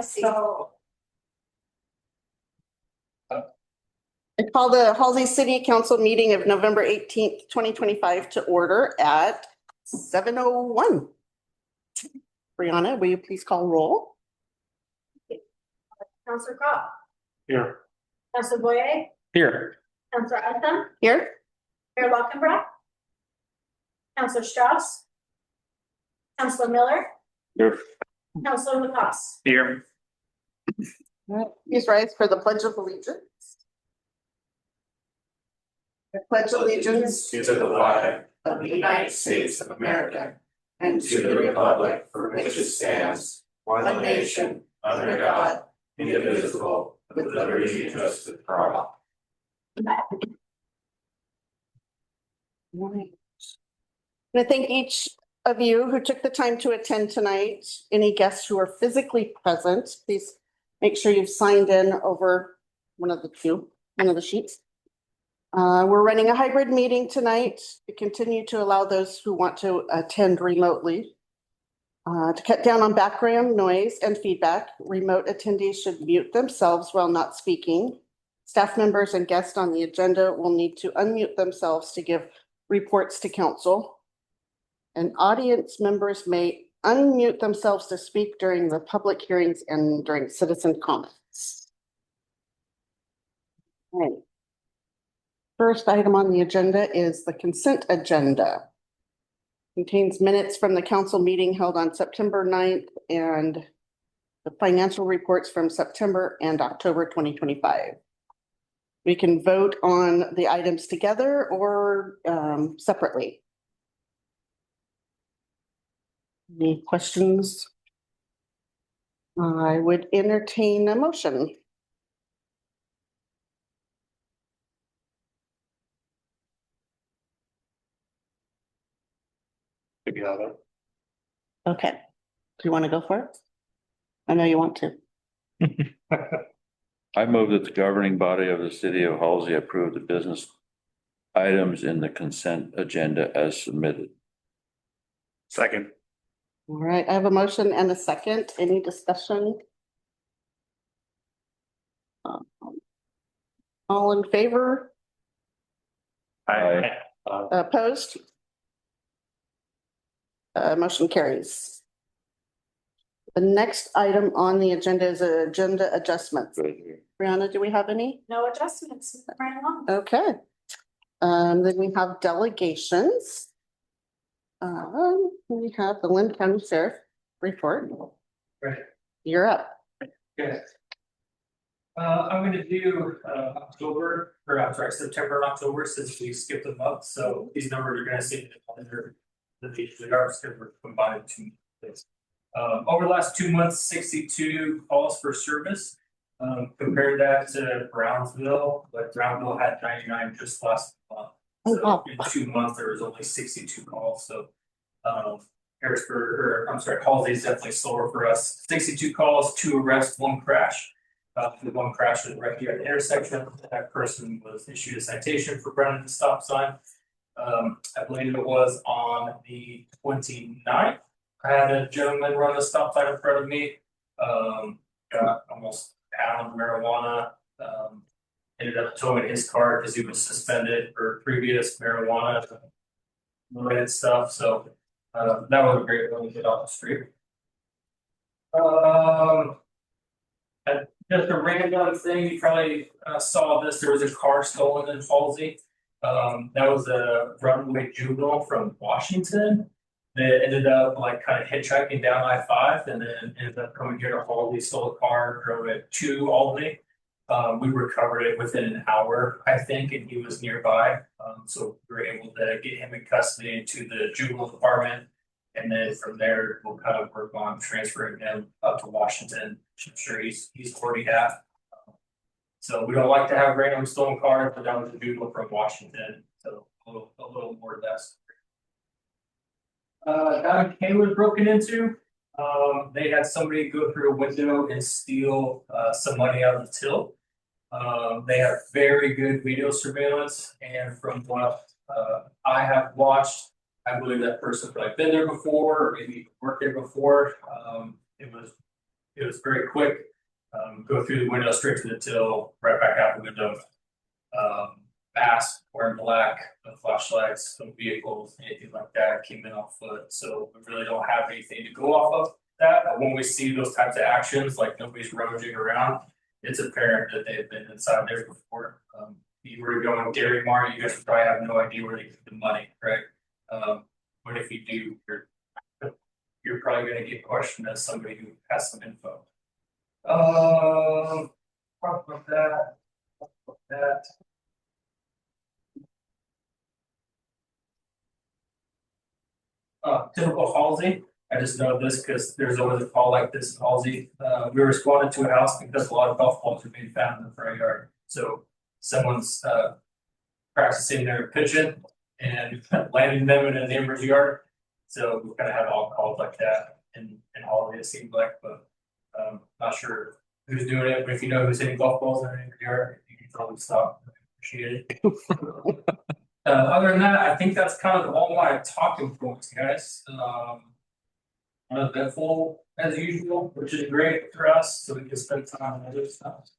So. I call the Halsey City Council meeting of November 18th, 2025 to order at 7:01. Brianna, will you please call roll? Councilor Cobb, Here. Councilor Boyer, Here. Councilor Eitham, Here. Mayor Lockenbrock, Councilor Strauss, Councilor Miller, Here. Councilor Lacoste. Here. Please rise for the Pledge of Allegiance. I pledge allegiance To the flag of the United States of America and to the republic for which it stands, one nation, under God, indivisible, with liberty and justice for all. Right. I thank each of you who took the time to attend tonight. Any guests who are physically present, please make sure you've signed in over one of the sheets. We're running a hybrid meeting tonight to continue to allow those who want to attend remotely. To cut down on background noise and feedback, remote attendees should mute themselves while not speaking. Staff members and guests on the agenda will need to unmute themselves to give reports to council. And audience members may unmute themselves to speak during the public hearings and during citizen comments. All right. First item on the agenda is the consent agenda. Contains minutes from the council meeting held on September 9th and the financial reports from September and October 2025. We can vote on the items together or separately. Any questions? I would entertain a motion. Together. Okay. Do you want to go for it? I know you want to. I move that the governing body of the city of Halsey approve the business items in the consent agenda as submitted. Second. All right, I have a motion and a second. Any discussion? All in favor? Aye. Opposed? Motion carries. The next item on the agenda is agenda adjustments. Brianna, do we have any? No adjustments, right along. Okay. Then we have delegations. We have the Lynn County Sheriff report. Right. You're up. Good. I'm gonna do September and October since we skipped a month, so these numbers are gonna see under the yards because we're combined 2 months. Over the last 2 months, 62 calls for service. Compare that to Brownsville, but Brownsville had 99 just last month. Oh, So wow. in 2 months, there was only 62 calls, so Halsey is definitely slower for us. 62 calls, 2 arrests, 1 crash. The 1 crash was right here at the intersection. That person was issued a citation for running the stop sign. I believe it was on the 29th. I had a gentleman run a stop sign in front of me. Got almost pound marijuana. Ended up towing his car because he was suspended for previous marijuana related stuff. So that was a great one to get off the street. Just a random thing, you probably saw this. There was a car stolen in Halsey. That was a runaway juvenile from Washington that ended up like kind of hitchhiking down I-5 and then ended up coming here to Halsey, stole a car, drove it to Albany. We recovered it within an hour, I think, and he was nearby. So we were able to get him in custody to the juvenile department. And then from there, we'll kind of work on transferring him up to Washington, which I'm sure he's already have. So we don't like to have random stolen cars, but that was a juvenile from Washington. So a little more less. Down in Kane was broken into. They had somebody go through a window and steal some money out of the till. They have very good video surveillance, and from what I have watched, I believe that person had been there before, or maybe worked there before. It was It was very quick. Go through the window straight to the till, right back out the window. Mask, wearing black, no flashlights, no vehicles, anything like that, came in on foot. So we really don't have anything to go off of that. But when we see those types of actions, like nobody's rummaging around, it's apparent that they've been inside there before. If you were to go on Dairy Mart, you guys would probably have no idea where they get the money, right? But if you do, you're probably gonna get questioned as somebody who has some info. Talk about that. Talk about that. Typical Halsey, I just know this because there's always a call like this in Halsey. We responded to a house because a lot of golf balls are being found in the front yard. So someone's practicing their pitching and landing them in a neighbor's yard. So we kind of have all calls like that in Halsey, it seems like, but not sure who's doing it. But if you know who's hitting golf balls in a neighbor's yard, you can probably stop. Appreciate it. Other than that, I think that's kind of all my talking points, guys. Eventful as usual, which is great for us, so we can spend time on other stuff.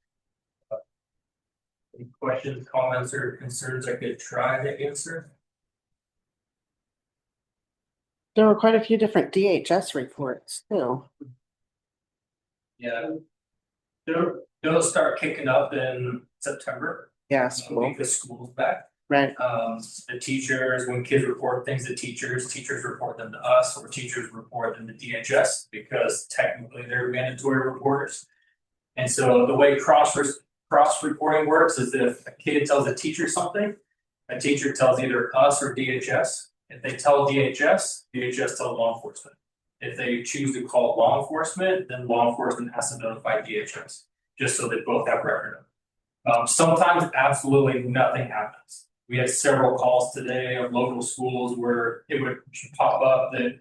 Any questions, comments, or concerns I could try to answer? There were quite a few different DHS reports too. Yeah. They'll start kicking up in September. Yes, cool. Because school's back. Right. The teachers, when kids report things to teachers report them to us, or teachers report them to DHS because technically they're mandatory reporters. And so the way cross reporting works is if a kid tells a teacher something, a teacher tells either us or DHS. If they tell DHS tells law enforcement. If they choose to call law enforcement, then law enforcement has to notify DHS, just so they both have record of it. Sometimes absolutely nothing happens. We had several calls today of local schools where it would pop up that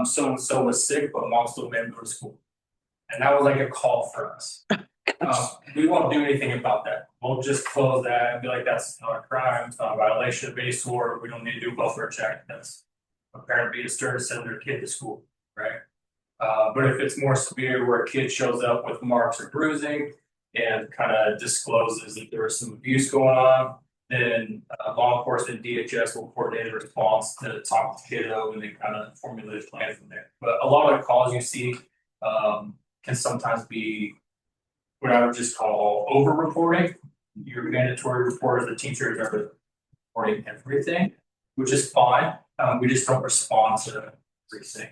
so and so was sick, but mom still made them go to school. And that was like a call for us. We won't do anything about that. We'll just close that and be like, that's not a crime, it's not a violation of any sort. We don't need to do a welfare check. That's a parent being stern to send their kid to school, right? But if it's more severe where a kid shows up with marks or bruising and kind of discloses that there was some abuse going on, then law enforcement DHS will coordinate a response to talk to kiddo and then kind of formulate a plan from there. But a lot of the calls you see can sometimes be what I would just call over reporting. Your mandatory reporters, the teachers are reporting everything, which is fine. We just don't respond to everything.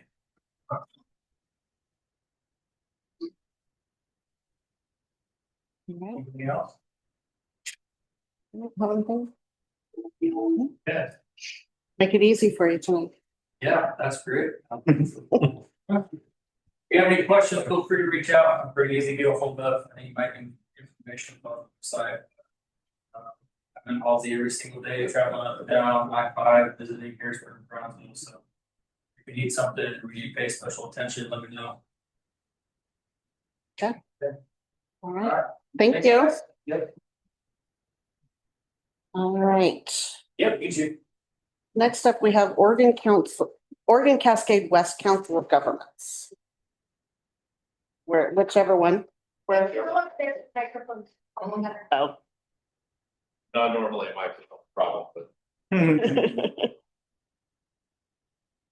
Anything else? Have anything? Yeah. Make it easy for you tonight. Yeah, that's great. If you have any questions, feel free to reach out. I'm pretty easy to get a hold of. I think you might get information on the site. I'm in Halsey every single day, traveling up and down I-5, visiting Harrisburg and Brownsville. So if you need something or you pay special attention, let me know. All All right. right. Thank Thanks, you. guys. Yep. All right. Yep, you too. Next up, we have Oregon Cascade West Council of Governments. Whichever one. Where? There's microphones. Oh. Not normally my problem, but.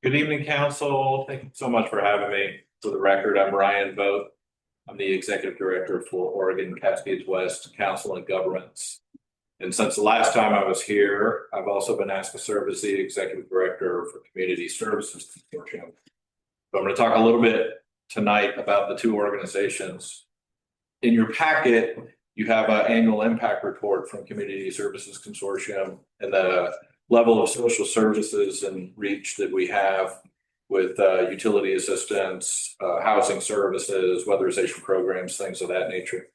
Good evening, council. Thank you so much for having me. For the record, I'm Ryan Vogt. I'm the executive director for Oregon Cascades West Council and Governments. And since the last time I was here, I've also been asked to serve as the executive director for Community Services Consortium. So I'm going to talk a little bit tonight about the two organizations. In your packet, you have an annual impact report from Community Services Consortium and the level of social services and reach that we have with utility assistance, housing services, weatherization programs, things of that nature.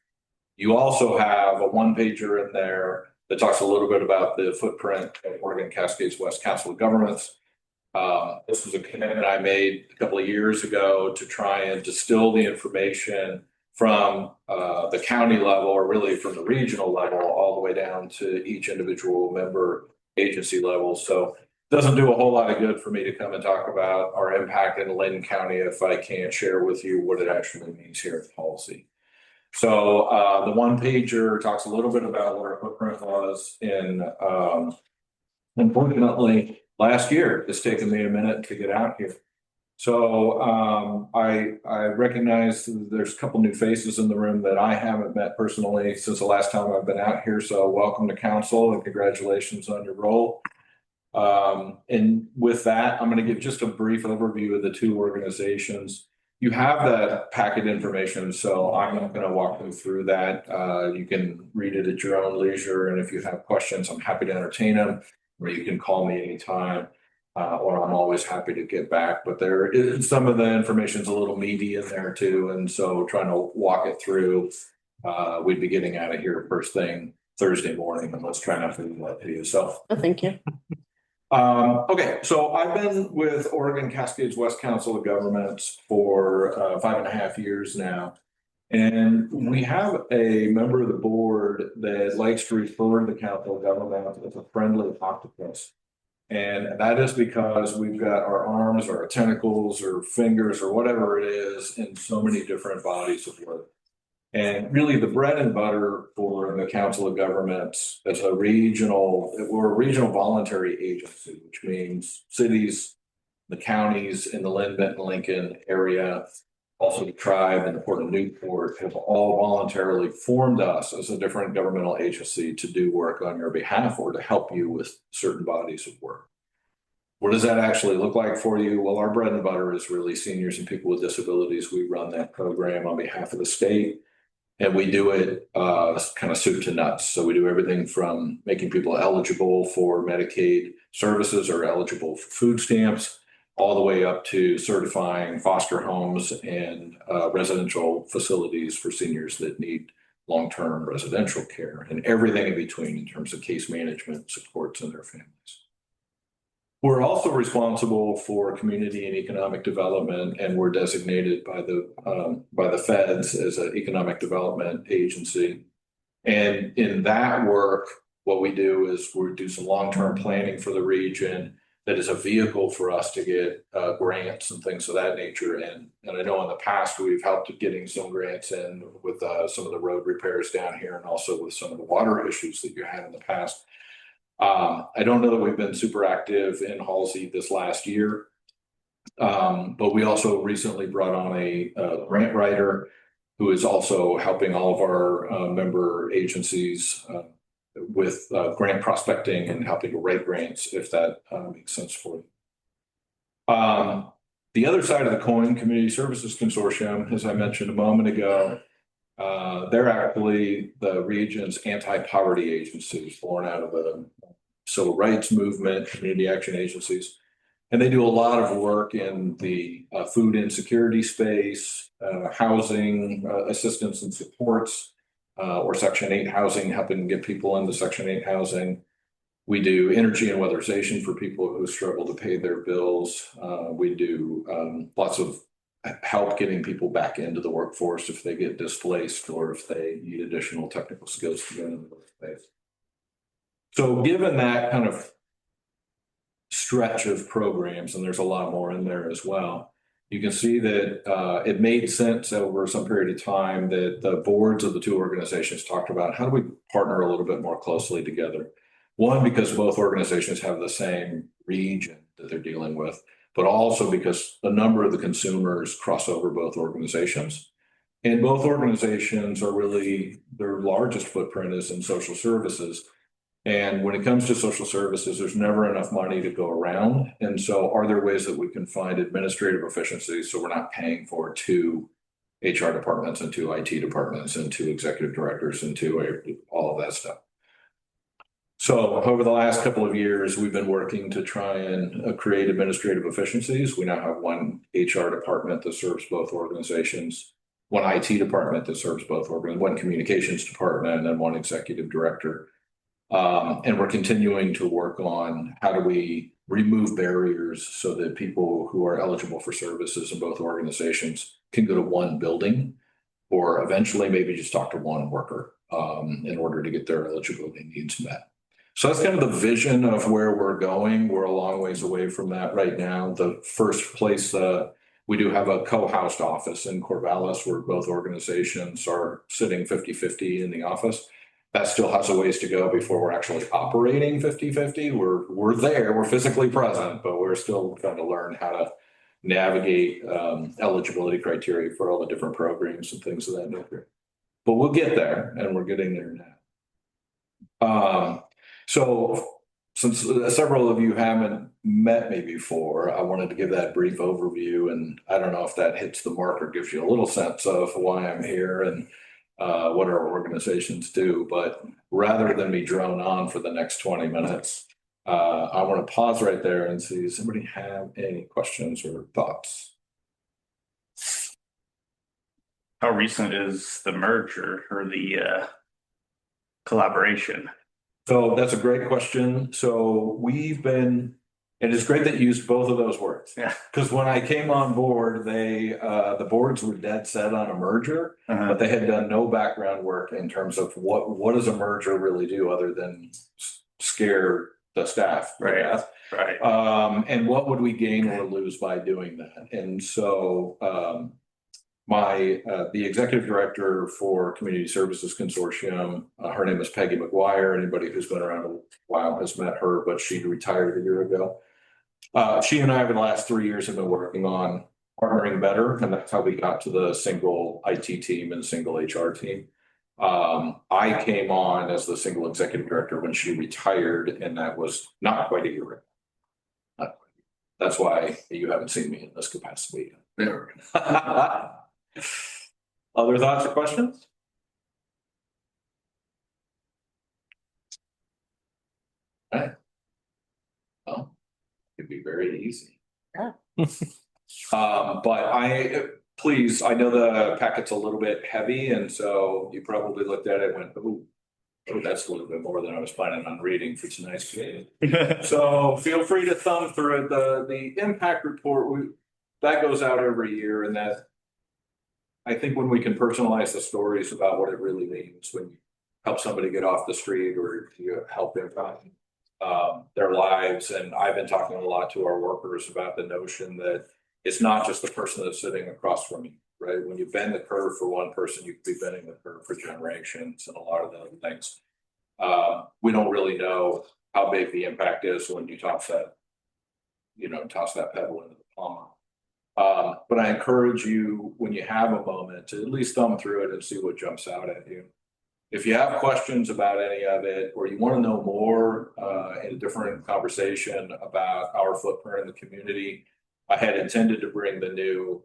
You also have a one-pager in there that talks a little bit about the footprint of Oregon Cascades West Council of Governments. This was a commitment I made a couple of years ago to try and distill the information from the county level, or really from the regional level, all the way down to each individual member agency level. So doesn't do a whole lot of good for me to come and talk about our impact in Lynn County if I can't share with you what it actually means here at Halsey. So the one pager talks a little bit about what our footprint was in, unfortunately, last year. It's taken me a minute to get out here. So I recognize there's a couple new faces in the room that I haven't met personally since the last time I've been out here. So welcome to council and congratulations on your role. And with that, I'm going to give just a brief overview of the two organizations. You have that packet information, so I'm not going to walk you through that. You can read it at your own leisure. And if you have questions, I'm happy to entertain them, or you can call me anytime. Or I'm always happy to get back, but there is some of the information is a little meaty in there too. And so trying to walk it through, we'd be getting out of here first thing Thursday morning, and let's try not to do that to you. So Thank you. okay, so I've been with Oregon Cascades West Council of Governments for 5.5 years now. And we have a member of the board that likes to refer to the Council of Governments as a friendly octopus. And that is because we've got our arms or our tentacles or fingers or whatever it is in so many different bodies of work. And really the bread and butter for the Council of Governments as we're a regional voluntary agency, which means cities, the counties in the Lynn, Benton, Lincoln area, also the tribe and the Port of Newport have all voluntarily formed us as a different governmental agency to do work on your behalf or to help you with certain bodies of work. What does that actually look like for you? Well, our bread and butter is really seniors and people with disabilities. We run that program on behalf of the state, and we do it kind of soup to nuts. So we do everything from making people eligible for Medicaid services or eligible for food stamps, all the way up to certifying foster homes and residential facilities for seniors that need long-term residential care and everything in between in terms of case management supports and their families. We're also responsible for community and economic development, and we're designated by the feds as an economic development agency. And in that work, what we do is we do some long-term planning for the region that is a vehicle for us to get grants and things of that nature. And I know in the past we've helped getting some grants in with some of the road repairs down here and also with some of the water issues that you had in the past. I don't know that we've been super active in Halsey this last year, but we also recently brought on a grant writer who is also helping all of our member agencies with grant prospecting and helping to write grants, if that makes sense for you. The other side of the coin, Community Services Consortium, as I mentioned a moment ago, they're actually the region's anti-poverty agencies born out of the civil rights movement, community action agencies. And they do a lot of work in the food insecurity space, housing assistance and supports, or Section 8 housing, helping get people into Section 8 housing. We do energy and weatherization for people who struggle to pay their bills. We do lots of help getting people back into the workforce if they get displaced or if they need additional technical skills to get into the workplace. So given that kind of stretch of programs, and there's a lot more in there as well, you can see that it made sense over some period of time that the boards of the two organizations talked about how do we partner a little bit more closely together. One, because both organizations have the same region that they're dealing with, but also because a number of the consumers cross over both organizations. And both organizations are really, their largest footprint is in social services. And when it comes to social services, there's never enough money to go around. And so are there ways that we can find administrative efficiencies so we're not paying for two HR departments and two IT departments and two executive directors and all of that stuff? So over the last couple of years, we've been working to try and create administrative efficiencies. We now have one HR department that serves both organizations, one IT department that serves both organizations, one communications department, and then one executive director. And we're continuing to work on how do we remove barriers so that people who are eligible for services in both organizations can go to one building or eventually maybe just talk to one worker in order to get their eligibility needs met. So that's kind of the vision of where we're going. We're a long ways away from that right now. The first place, we do have a co-housed office in Corvallis where both organizations are sitting 50-50 in the office. That still has a ways to go before we're actually operating 50-50. We're there, we're physically present, but we're still trying to learn how to navigate eligibility criteria for all the different programs and things of that nature. But we'll get there, and we're getting there now. So since several of you haven't met me before, I wanted to give that brief overview, and I don't know if that hits the mark or gives you a little sense of why I'm here and what our organizations do. But rather than me drone on for the next 20 minutes, I want to pause right there and see, does anybody have any questions or thoughts? How recent is the merger or the collaboration? So that's a great question. So we've been, and it's great that you used both of those words. Yeah. Because when I came on board, the boards were dead set on a merger, but they had done no background work in terms of what does a merger really do other than scare the staff. Right. Right. And what would we gain or lose by doing that? And so the executive director for Community Services Consortium, her name is Peggy McGuire. Anybody who's been around a while has met her, but she retired a year ago. She and I, over the last 3 years, have been working on partnering better, and that's how we got to the single IT team and single HR team. I came on as the single executive director when she retired, and that was not quite a year ago. That's why you haven't seen me in this capacity. There. Other thoughts or questions? All right. Well, it'd be very easy. Yeah. But please, I know the packet's a little bit heavy, and so you probably looked at it and went, oh, that's a little bit more than I was planning on reading for tonight's meeting. So feel free to thumb through it. The impact report, that goes out every year, and that I think when we can personalize the stories about what it really means when you help somebody get off the street or you help impact their lives. And I've been talking a lot to our workers about the notion that it's not just the person that's sitting across from you, right? When you bend the curve for one person, you could be bending the curve for generations and a lot of the other things. We don't really know how big the impact is when you toss that pebble into the plumber. But I encourage you, when you have a moment, to at least thumb through it and see what jumps out at you. If you have questions about any of it, or you want to know more in a different conversation about our footprint in the community, I had intended to bring the new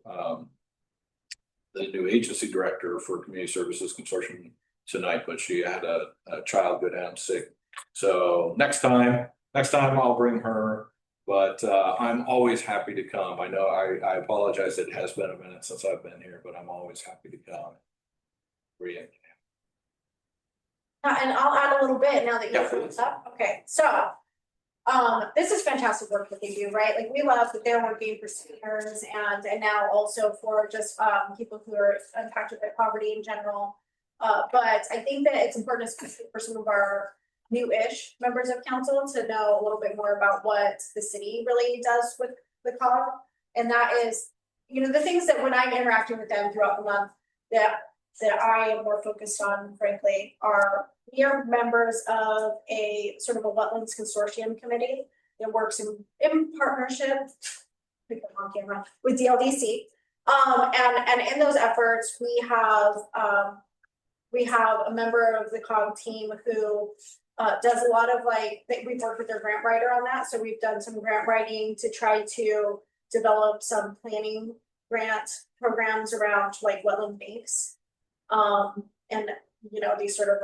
agency director for Community Services Consortium tonight, but she had a child go down sick. So next time I'll bring her. But I'm always happy to come. I know I apologize. It has been a minute since I've been here, but I'm always happy to come. And I'll add a little bit now that you Yeah, brought this up. Okay, so this is fantastic work that they do, right? Like we love that they're working for seniors and now also for just people who are impacted by poverty in general. But I think that it's important, especially for some of our new-ish members of council, to know a little bit more about what the city really does with the COG. And that is, the things that when I'm interacting with them throughout the month that I am more focused on, frankly, we are members of a sort of a wetlands consortium committee that works in partnership on camera with DLDC. And in those efforts, we have a member of the COG team who does a lot of we've worked with their grant writer on that. So we've done some grant writing to try to develop some planning grant programs around wetland banks. And these sort of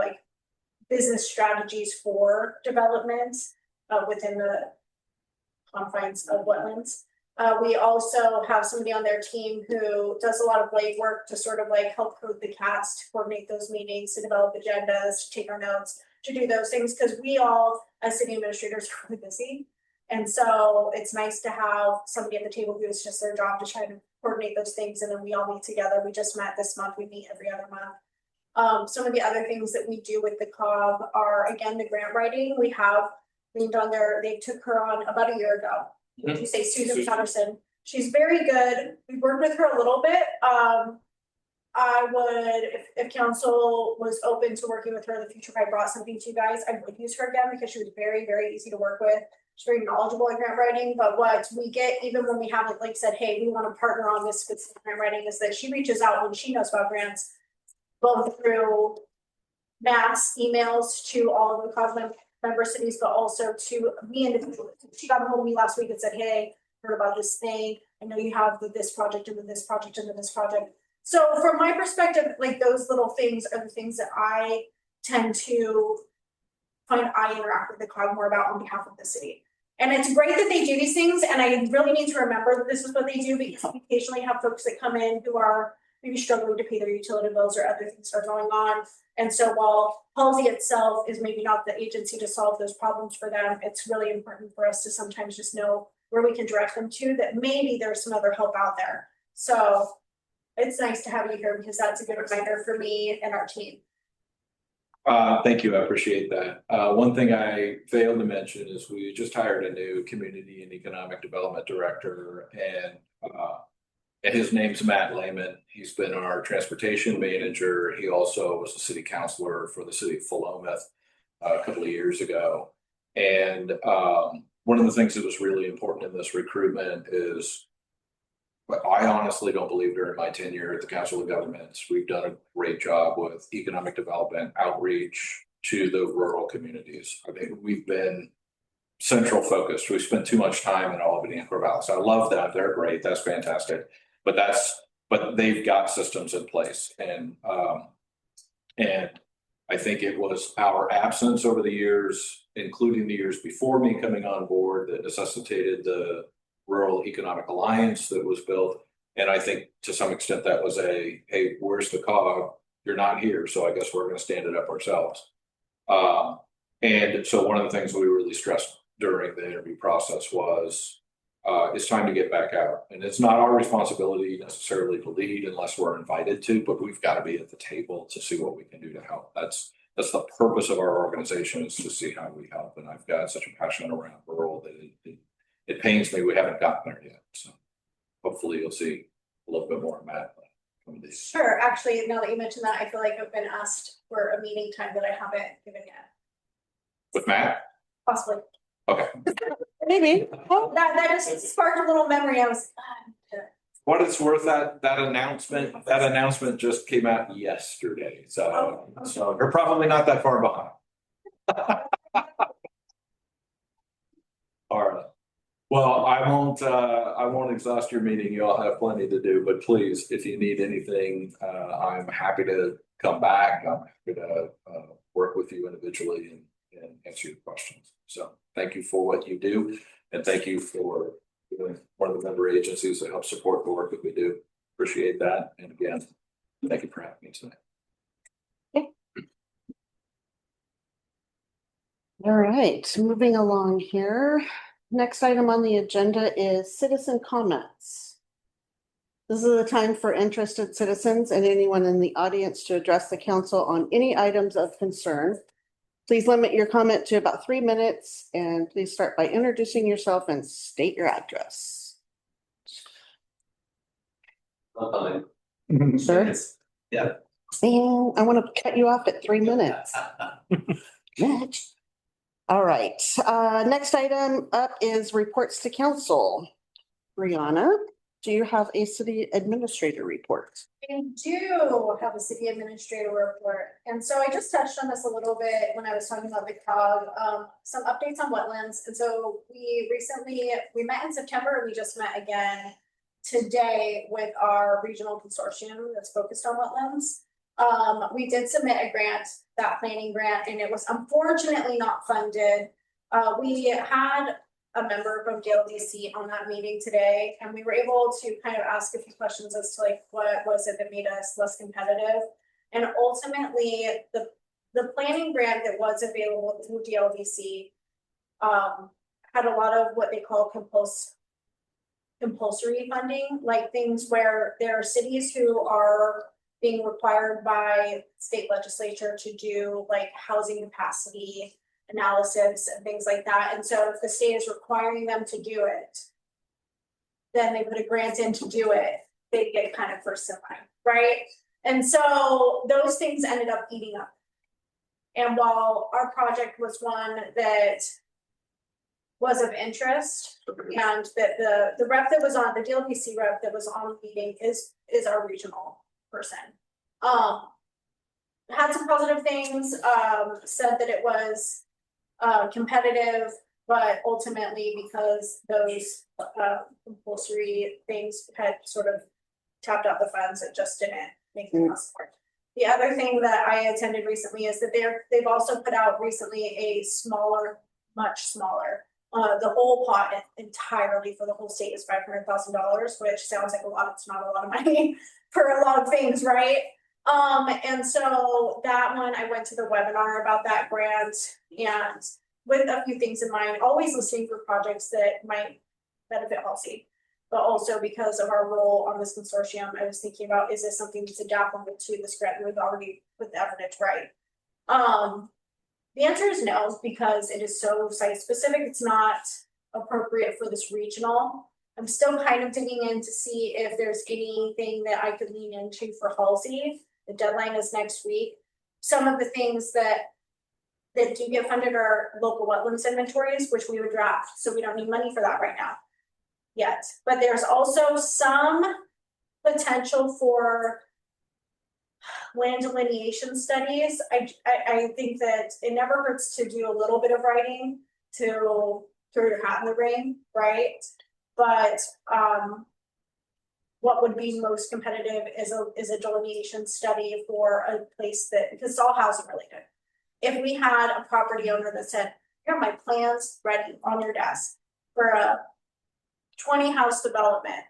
business strategies for development within the confines of wetlands. We also have somebody on their team who does a lot of legwork to sort of help code the cats, to coordinate those meetings, to develop agendas, to take our notes, to do those things, because we all as city administrators are really busy. And so it's nice to have somebody at the table who is just their job to try to coordinate those things. And then we all meet together. We just met this month. We meet every other month. Some of the other things that we do with the COG are, again, the grant writing. We have leaned on they took her on about a year ago. Did you say Susan Patterson? She's very good. We worked with her a little bit. I would, if council was open to working with her in the future, if I brought something to you guys, I would use her again because she was very, very easy to work with. She's very knowledgeable in grant writing, but what we get, even when we haven't like said, hey, we want to partner on this specific grant writing, is that she reaches out when she knows about grants, both through mass emails to all of the COG member cities, but also to me individually. She got a hold of me last week and said, hey, heard about this thing. I know you have this project and then this project and then this project. So from my perspective, like those little things are the things that I tend to find I interact with the COG more about on behalf of the city. And it's great that they do these things, and I really need to remember that this is what they do, because we occasionally have folks that come in who are maybe struggling to pay their utility bills or other things are going on. And so while Halsey itself is maybe not the agency to solve those problems for them, it's really important for us to sometimes just know where we can direct them to, that maybe there's some other help out there. So it's nice to have you here because that's a good reminder for me and our team. Thank you. I appreciate that. One thing I failed to mention is we just hired a new community and economic development director, and his name's Matt Lehman. He's been our transportation manager. He also was a city councilor for the city of Philomath a couple of years ago. And one of the things that was really important in this recruitment is, but I honestly don't believe during my tenure at the Council of Governments, we've done a great job with economic development outreach to the rural communities. I mean, we've been central focused. We spent too much time in Albany and Corvallis. I love that. They're great. That's fantastic. But they've got systems in place. And I think it was our absence over the years, including the years before me coming on board, that necessitated the Rural Economic Alliance that was built. And I think to some extent that was hey, where's the COG? You're not here. So I guess we're going to stand it up ourselves. And so one of the things we really stressed during the interview process was it's time to get back out. And it's not our responsibility necessarily to lead unless we're invited to, but we've got to be at the table to see what we can do to help. That's the purpose of our organization, is to see how we help. And I've got such a passion around rural that it pains me we haven't gotten there yet. So hopefully you'll see a little bit more of Matt. Sure. Actually, now that you mentioned that, I feel like I've been asked for a meeting time that I haven't given yet. With Matt? Possibly. Okay. Maybe. Well, that just sparked a little memory. I was What it's worth, that announcement just came out yesterday. So you're probably not that far behind. All right. Well, I won't exhaust your meeting. You all have plenty to do, but please, if you need anything, I'm happy to come back. I'm happy to work with you individually and answer your questions. So thank you for what you do, and thank you for being one of the member agencies that help support the work that we do. Appreciate that. And again, thank you for having me tonight. All right, moving along here. Next item on the agenda is citizen comments. This is the time for interested citizens and anyone in the audience to address the council on any items of concern. Please limit your comment to about 3 minutes, and please start by introducing yourself and state your address. Sir? Yeah. And I want to cut you off at 3 minutes. Mitch. All right, next item up is reports to council. Brianna, do you have a city administrator report? I do have a city administrator report. And so I just touched on this a little bit when I was talking about the COG, some updates on wetlands. And so we met in September, and we just met again today with our regional consortium that's focused on wetlands. We did submit a grant, that planning grant, and it was unfortunately not funded. We had a member from DLDC on that meeting today, and we were able to kind of ask a few questions as to like what was it that made us less competitive. And ultimately, the planning grant that was available through DLDC had a lot of what they call compulsory funding, like things where there are cities who are being required by state legislature to do like housing capacity analysis and things like that. And so if the state is requiring them to do it, then they put a grant in to do it, they get kind of first in line, right? And so those things ended up eating up. And while our project was one that was of interest, and that the rep that was on, the DLPC rep that was on the meeting is our regional person. Had some positive things, said that it was competitive, but ultimately because those compulsory things had sort of tapped out the funds, it just didn't make the cost work. The other thing that I attended recently is that they've also put out recently a smaller, much smaller. The whole pot entirely for the whole state is $500,000, which sounds like a lot. It's not a lot of money for a lot of things, right? And so that one, I went to the webinar about that grant, and with a few things in mind, always listening for projects that might benefit Halsey, but also because of our role on this consortium, I was thinking about, is this something that's adaptable to this grant that we've already put the evidence right? The answer is no, because it is so site specific. It's not appropriate for this regional. I'm still kind of digging in to see if there's anything that I could lean into for Halsey. The deadline is next week. Some of the things that do get funded are local wetlands inventories, which we would draft. So we don't need money for that right now yet. But there's also some potential for land delineation studies. I think that it never hurts to do a little bit of writing to throw your hat in the ring, right? But what would be most competitive is a delineation study for a place that, because it's all housing related. If we had a property owner that said, here are my plans ready on your desk for a 20 house development,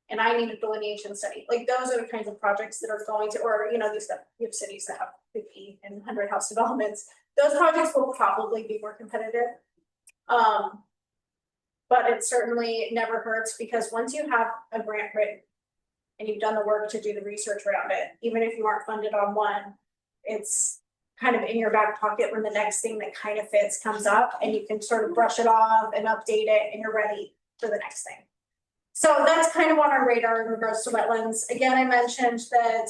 and I need a delineation study. Like those are the kinds of projects that are going to, or you know, you have cities that have 50 and 100 house developments. Those projects will probably be more competitive. But it certainly never hurts, because once you have a grant written and you've done the work to do the research around it, even if you aren't funded on one, it's kind of in your back pocket when the next thing that kind of fits comes up, and you can sort of brush it off and update it, and you're ready for the next thing. So that's kind of on our radar in regards to wetlands. Again, I mentioned that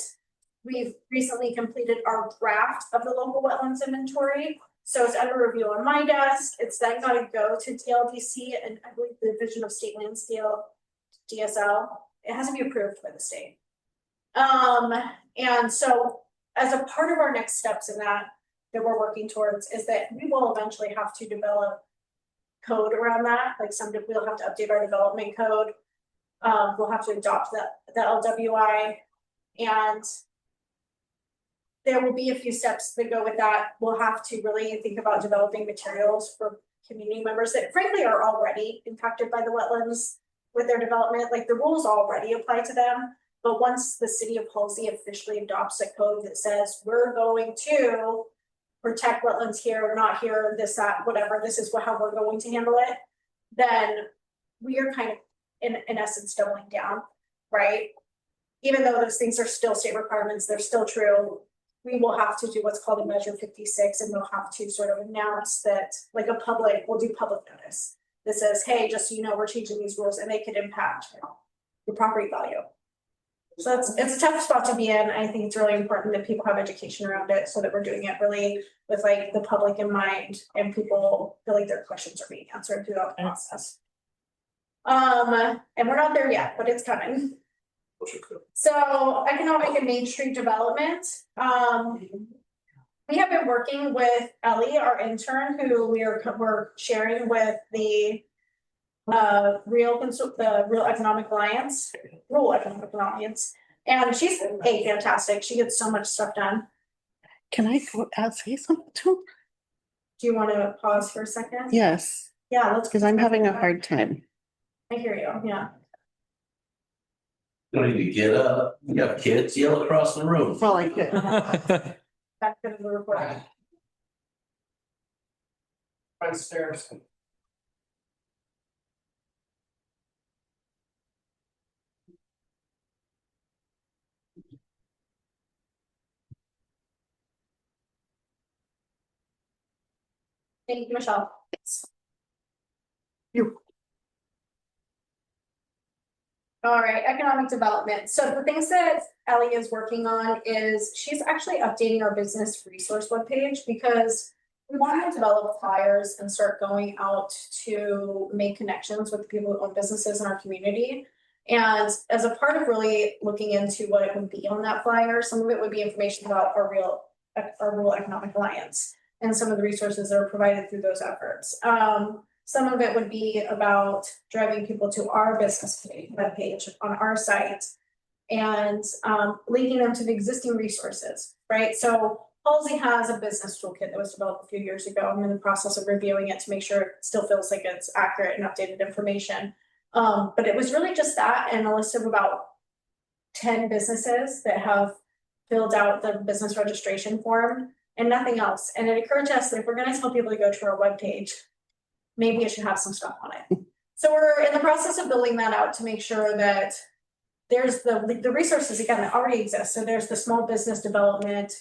we've recently completed our draft of the local wetlands inventory. So it's under review on my desk. It's then got to go to DLDC and I believe the Division of State Land Scale, DSL. It has to be approved by the state. And so as a part of our next steps in that we're working towards is that we will eventually have to develop code around that. Like we'll have to update our development code. We'll have to adopt the LWI, and there will be a few steps that go with that. We'll have to really think about developing materials for community members that frankly are already impacted by the wetlands with their development. Like the rules already apply to them, but once the city of Halsey officially adopts a code that says we're going to protect wetlands here, not here, this, that, whatever, this is how we're going to handle it, then we are kind of in essence doubling down, right? Even though those things are still state requirements, they're still true. We will have to do what's called a Measure 56, and we'll have to sort of announce that, like we'll do public notice that says, hey, just so you know, we're changing these rules and they could impact your property value. So it's a tough spot to be in. I think it's really important that people have education around it so that we're doing it really with like the public in mind and people feel like their questions are being answered throughout the process. And we're not there yet, but it's coming. So economic and Main Street development. We have been working with Ellie, our intern, who we're sharing with the Real Economic Alliance, Rural Economic Alliance, and she's fantastic. She gets so much stuff done. Can I say something too? Do you want to pause for a second? Yes. Yeah, let's. Because I'm having a hard time. I hear you. Yeah. Don't need to get up. You got kids, yell across the room. Well, I could. Back to the report. Front stairs. Thank you, Michelle. You. All right, economic development. So the things that Ellie is working on is she's actually updating our business resource webpage because we want to develop flyers and start going out to make connections with the people who own businesses in our community. And as a part of really looking into what it would be on that flyer, some of it would be information about our Rural Economic Alliance and some of the resources that are provided through those efforts. Some of it would be about driving people to our business webpage on our site and linking them to the existing resources, right? So Halsey has a business toolkit that was developed a few years ago. I'm in the process of reviewing it to make sure it still feels like it's accurate and updated information. But it was really just that and a list of about 10 businesses that have filled out the business registration form and nothing else. And it occurred to us that if we're going to tell people to go to our webpage, maybe it should have some stuff on it. So we're in the process of building that out to make sure that there's the resources again that already exist. So there's the small business development,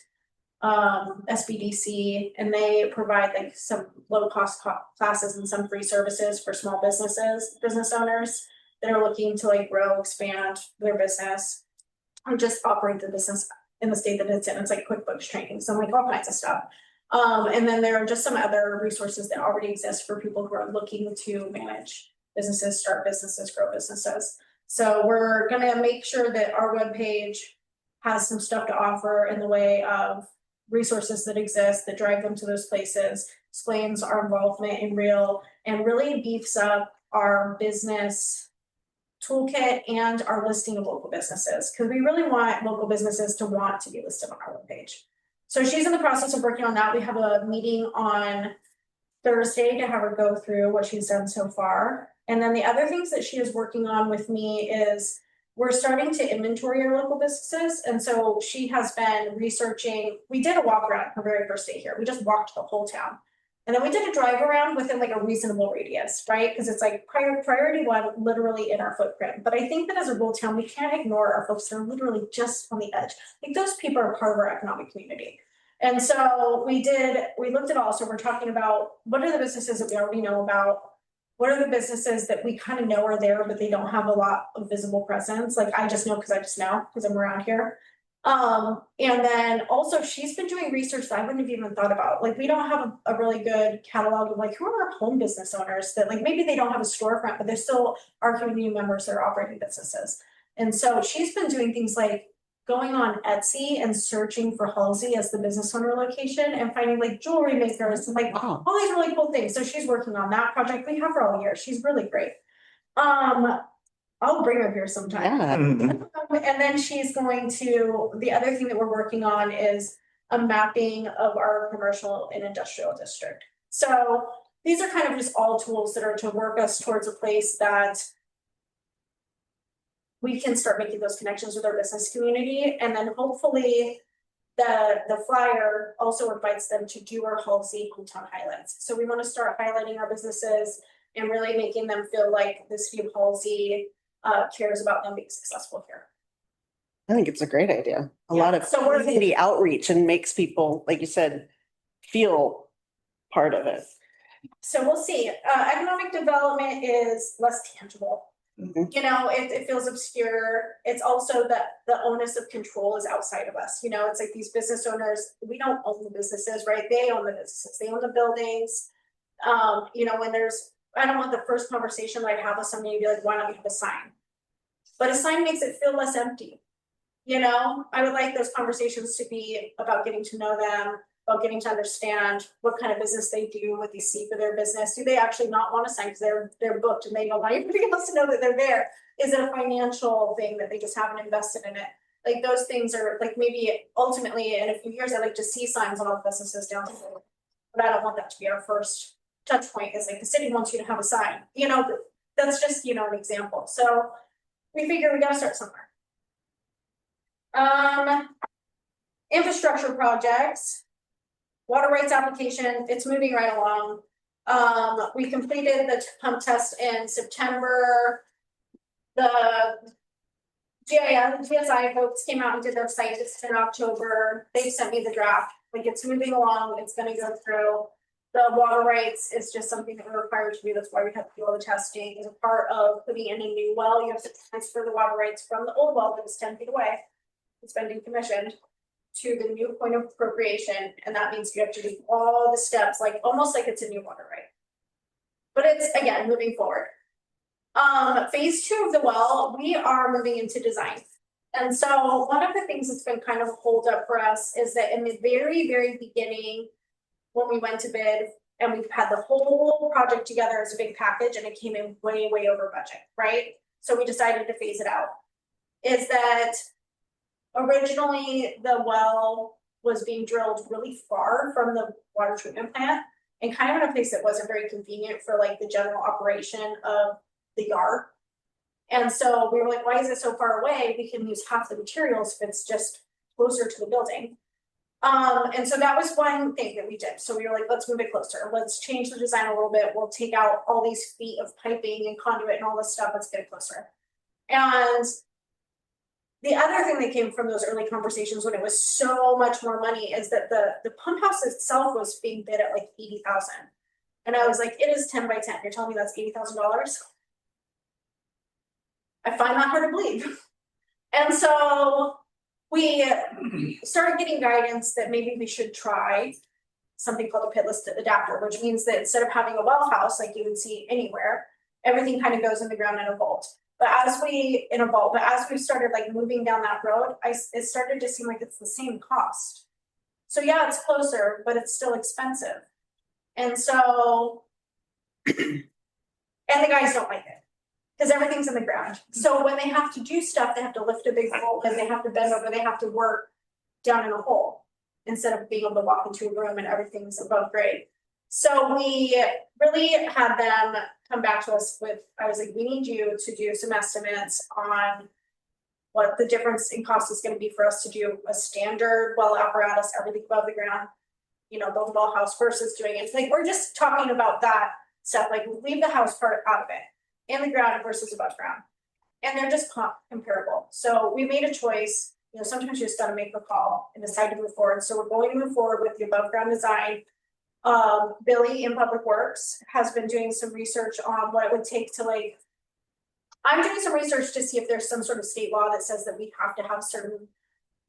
SBDC, and they provide like some low cost classes and some free services for small business owners that are looking to like grow, expand their business, or just operate the business in the state that it's in. It's like QuickBooks training, so like all kinds of stuff. And then there are just some other resources that already exist for people who are looking to manage businesses, start businesses, grow businesses. So we're gonna make sure that our webpage has some stuff to offer in the way of resources that exist that drive them to those places, explains our involvement in Real, and really beefs up our business toolkit and our listing of local businesses, because we really want local businesses to want to be listed on our webpage. So she's in the process of working on that. We have a meeting on Thursday to have her go through what she's done so far. And then the other things that she is working on with me is we're starting to inventory our local businesses. And so she has been researching. We did a walk around her very first day here. We just walked the whole town. And then we did a drive around within like a reasonable radius, right? Because it's like priority one, literally in our footprint. But I think that as a rural town, we can't ignore our folks that are literally just on the edge. Like those people are part of our economic community. And so we looked at all. So we're talking about what are the businesses that we already know about? What are the businesses that we kind of know are there, but they don't have a lot of visible presence? Like I just know because I'm around here. And then also she's been doing research that I wouldn't have even thought about. Like we don't have a really good catalog of like who are our home business owners that like maybe they don't have a storefront, but they're still our community members that are operating businesses. And so she's been doing things like going on Etsy and searching for Halsey as the business owner location and finding like jewelry makers and like all these really cool things. So she's working on that project. We have her all year. She's really great. I'll bring her here sometime. Yeah. And then she's going to, the other thing that we're working on is a mapping of our commercial and industrial district. So these are kind of just all tools that are to work us towards a place that we can start making those connections with our business community. And then hopefully the flyer also invites them to do our Halsey hometown highlights. So we want to start highlighting our businesses and really making them feel like the city of Halsey cares about them being successful here. I think it's a great idea. A lot of So we're community outreach and makes people, like you said, feel part of it. So we'll see. Economic development is less tangible. Mhm. You know, it feels obscure. It's also that the onus of control is outside of us. You know, it's like these business owners, we don't own the businesses, right? They own the businesses, they own the buildings. You know, I don't want the first conversation that I have with somebody to be like, why don't we have a sign? But a sign makes it feel less empty. You know, I would like those conversations to be about getting to know them, about getting to understand what kind of business they do, what they see for their business. Do they actually not want to sign because they're booked and they don't want anybody else to know that they're there? Is it a financial thing that they just haven't invested in it? Like those things are like maybe ultimately in a few years, I'd like to see signs on all the businesses down the road. But I don't want that to be our first touch point. Is like the city wants you to have a sign. You know, that's just, you know, an example. So we figure we gotta start somewhere. Infrastructure projects. Water rights application, it's moving right along. We completed the pump test in September. The GSI folks came out and did their site visit in October. They sent me the draft. Like it's moving along, it's gonna go through. The water rights is just something that we're required to do. That's why we have to do all the testing. As a part of putting in a new well, you have to transfer the water rights from the old well that was 10 feet away. It's been decommissioned to the new point of appropriation, and that means you have to do all the steps, like almost like it's a new water right. But it's again moving forward. Phase 2 of the well, we are moving into design. And so one of the things that's been kind of a hold up for us is that in the very, very beginning, when we went to bid and we've had the whole project together as a big package and it came in way, way over budget, right? So we decided to phase it out. Is that originally the well was being drilled really far from the water treatment plant and kind of in a place that wasn't very convenient for like the general operation of the yard. And so we were like, why is it so far away? We can use half the materials if it's just closer to the building. And so that was one thing that we did. So we were like, let's move it closer. Let's change the design a little bit. We'll take out all these feet of piping and conduit and all this stuff. Let's get it closer. And the other thing that came from those early conversations when it was so much more money is that the pump house itself was being bid at like $80,000. And I was like, it is 10 by 10. You're telling me that's $80,000? I find that hard to believe. And so we started getting guidance that maybe we should try something called a pitless adapter, which means that instead of having a well house like you would see anywhere, everything kind of goes in the ground in a vault. But as we started like moving down that road, it started to seem like it's the same cost. So yeah, it's closer, but it's still expensive. And so, and the guys don't like it because everything's in the ground. So when they have to do stuff, they have to lift a big bolt and they have to bend over, they have to work down in a hole instead of being able to walk into a room and everything's above grade. So we really had them come back to us with, I was like, we need you to do some estimates on what the difference in cost is going to be for us to do a standard well apparatus, everything above the ground, you know, build a well house versus doing it. Like, we're just talking about that stuff, like leave the house part out of it, in the ground versus above ground. And they're just comparable. So we made a choice, you know, sometimes you just got to make the call and decide to move forward. So we're going to move forward with the above ground design. Billy in Public Works has been doing some research on what it would take to like, I'm doing some research to see if there's some sort of state law that says that we have to have certain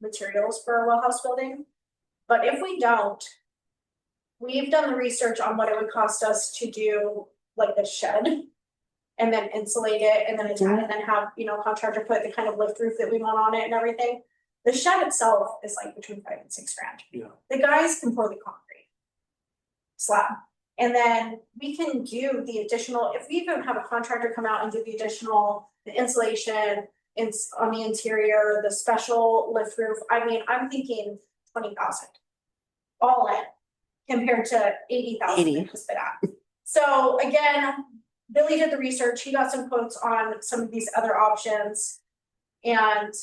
materials for a well house building. But if we don't, we've done the research on what it would cost us to do like the shed and then insulate it and then attach and then have, you know, contractor put the kind of lift roof that we want on it and everything. The shed itself is like between $5,000 and $6,000. Yeah. The guys can pour the concrete slab. And then we can do the additional, if we even have a contractor come out and do the additional, the insulation on the interior, the special lift roof. I mean, I'm thinking 20,000 all in compared to 80,000 to spit out. So again, Billy did the research. He got some quotes on some of these other options. And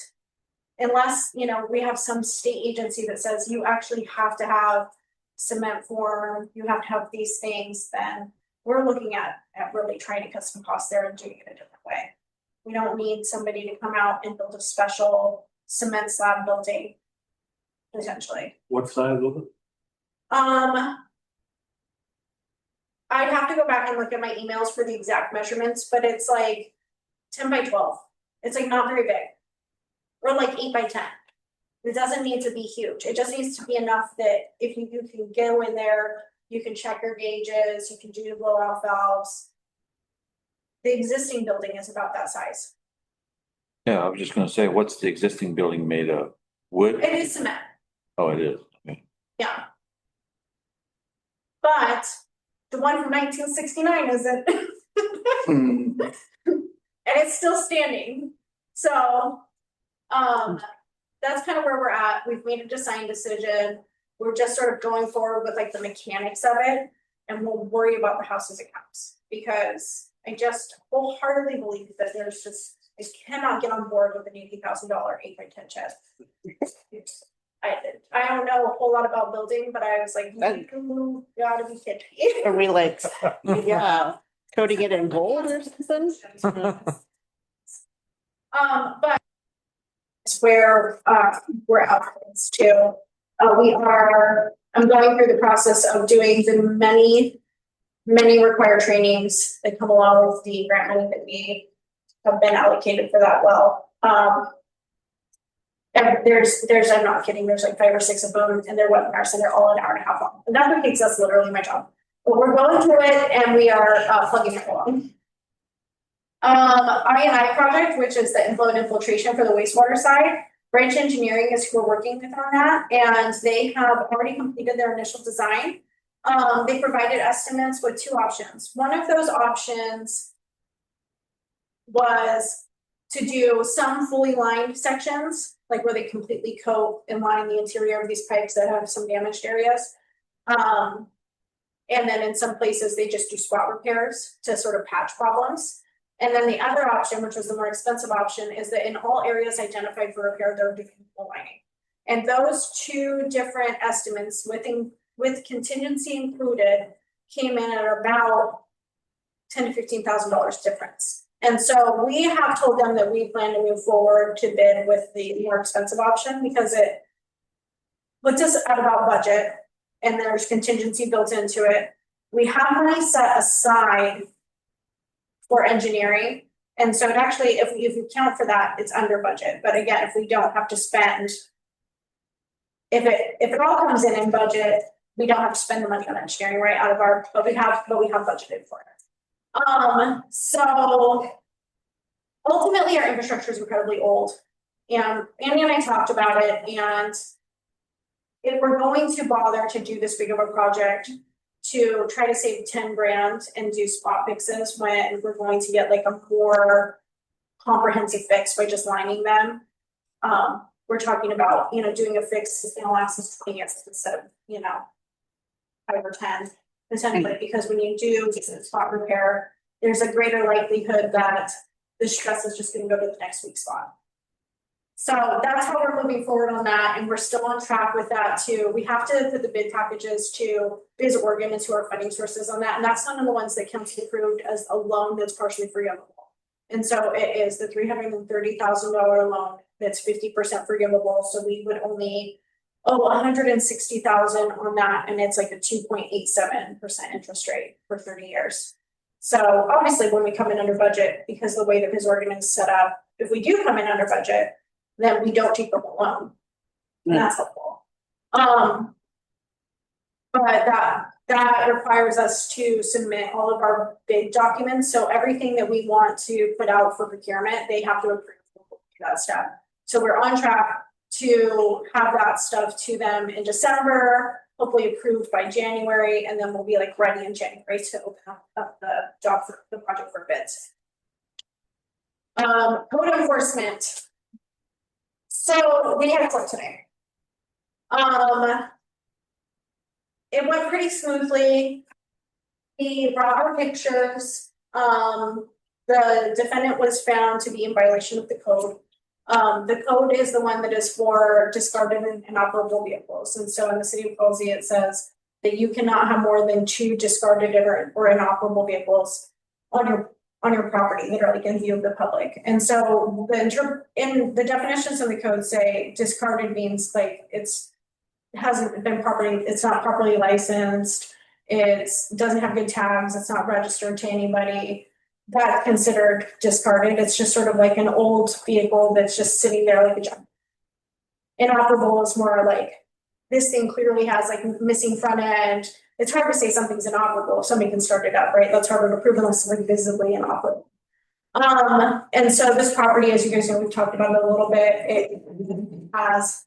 unless, you know, we have some state agency that says you actually have to have cement form, you have to have these things, then we're looking at really trying to cut some costs there and doing it a different way. We don't need somebody to come out and build a special cement slab building, potentially. What size of it? I'd have to go back and look at my emails for the exact measurements, but it's like 10 by 12. It's like not very big. Or like 8 by 10. It doesn't need to be huge. It just needs to be enough that if you can go in there, you can check your gauges, you can do blowout valves. The existing building is about that size. Yeah, I was just gonna say, what's the existing building made of? Wood? It is cement, Oh, it is. Okay. yeah. But the one from 1969 isn't. And it's still standing. So, that's kind of where we're at. We've made a design decision. We're just sort of going forward with like the mechanics of it, and we'll worry about the house as it comes, because I just wholeheartedly believe that I cannot get on board with an $80,000 8 by 10 shed. I don't know a whole lot about building, but I was like, you gotta be kidding me. Are we like, yeah, coating it in gold or something? But it's where we're out too. We are I'm going through the process of doing the many required trainings that come along with the grant money that we have been allocated for that well. And I'm not kidding, there's like 5 or 6 of them, and they're webinars, and they're all an hour and a half long. And that's what makes us literally my job. But we're going through it, and we are plugging it along. I&I project, which is the inflow and infiltration for the wastewater side. Branch Engineering is who we're working with on that, and they have already completed their initial design. They provided estimates with 2 options. One of those options was to do some fully lined sections, like where they completely coat and line the interior of these pipes that have some damaged areas. And then in some places, they just do spot repairs to sort of patch problems. And then the other option, which was the more expensive option, is that in all areas identified for repair, they're doing full lining. And those 2 different estimates with contingency included came in at about $10,000 to $15,000 difference. And so we have told them that we plan to move forward to bid with the more expensive option because it puts us at about budget and there's contingency built into it. We have money set aside for engineering. And so it actually, if we count for that, it's under budget. But again, if we don't have to spend, if it all comes in budget, we don't have to spend the money on engineering right out of our, but we have budgeted for it. So ultimately our infrastructure is incredibly old, and Andy and I talked about it, and if we're going to bother to do this big of a project to try to save 10 grand and do spot fixes when we're going to get like a more comprehensive fix by just lining them, we're talking about, doing a fix that's going to last us 20 years instead of, 5 or 10 potentially, because when you do spot repair, there's a greater likelihood that the stress is just going to go to the next week's spot. So that's how we're moving forward on that, and we're still on track with that too. We have to put the bid packages to Biz Oregon into our funding sources on that, and that's one of the ones that council approved as a loan that's partially forgivable. And so it is the $330,000 loan that's 50% forgivable. So we would only owe $160,000 on that, and it's like a 2.87% interest rate for 30 years. So obviously, when we come in under budget, because the way that Biz Oregon is set up, if we do come in under budget, then we don't take the whole loan. And that's helpful. But that requires us to submit all of our bid documents. So everything that we want to put out for procurement, they have to approve that stuff. So we're on track to have that stuff to them in December, hopefully approved by January, and then we'll be like ready in January to open up the project for bids. Code enforcement. So we had a court today. It went pretty smoothly. We brought our pictures. The defendant was found to be in violation of the code. The code is the one that is for discarded and inoperable vehicles. And so in the city of Halsey, it says that you cannot have more than 2 discarded or inoperable vehicles on your property that are like in view of the public. And so the definitions in the code say discarded means like it's not properly licensed, it doesn't have good tags, it's not registered to anybody. That's considered discarded. It's just sort of like an old vehicle that's just sitting there like a junk. Inoperable is more like this thing clearly has like missing front end. It's hard to say something's inoperable if somebody can start it up, right? That's harder to prove unless it's like visibly inoperable. And so this property, as you guys know, we've talked about it a little bit. It has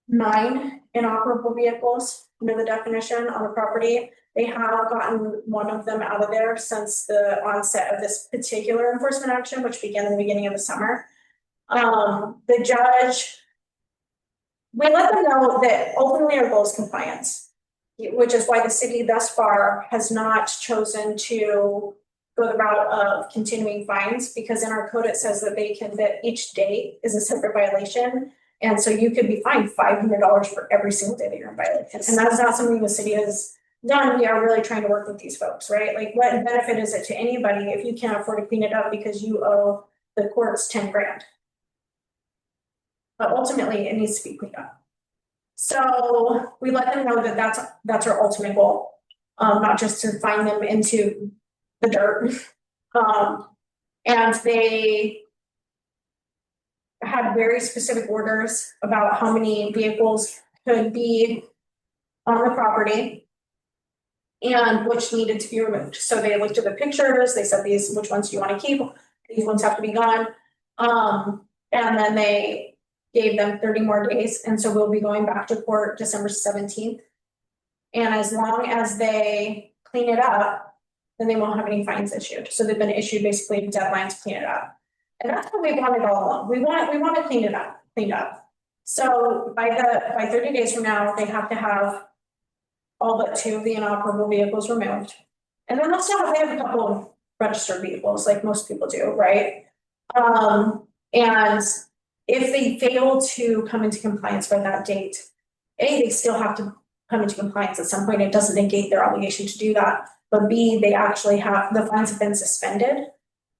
9 inoperable vehicles under the definition on the property. They have gotten one of them out of there since the onset of this particular enforcement action, which began in the beginning of the summer. The judge, we let them know that ultimately our goal is compliance, which is why the city thus far has not chosen to go the route of continuing fines, because in our code it says that that each day is a separate violation. And so you could be fined $500 for every single day that you're in violation. And that's not something the city has done. We are really trying to work with these folks, right? Like, what benefit is it to anybody if you can't afford to clean it up because you owe the courts 10 grand? But ultimately, it needs to be cleaned up. So we let them know that that's our ultimate goal, not just to find them into the dirt. And they had very specific orders about how many vehicles could be on the property and which needed to be removed. So they looked at the pictures, they said which ones do you want to keep? These ones have to be gone. And then they gave them 30 more days. And so we'll be going back to court December 17th. And as long as they clean it up, then they won't have any fines issued. So they've been issued basically deadlines to clean it up. And that's what we wanted all along. We want to clean it up, cleaned up. So by 30 days from now, they have to have all but 2 of the inoperable vehicles removed. And then they have a couple of registered vehicles, like most people do, right? And if they fail to come into compliance by that date, they still have to come into compliance at some point. It doesn't negate their obligation to do that. But B, they actually have, the fines have been suspended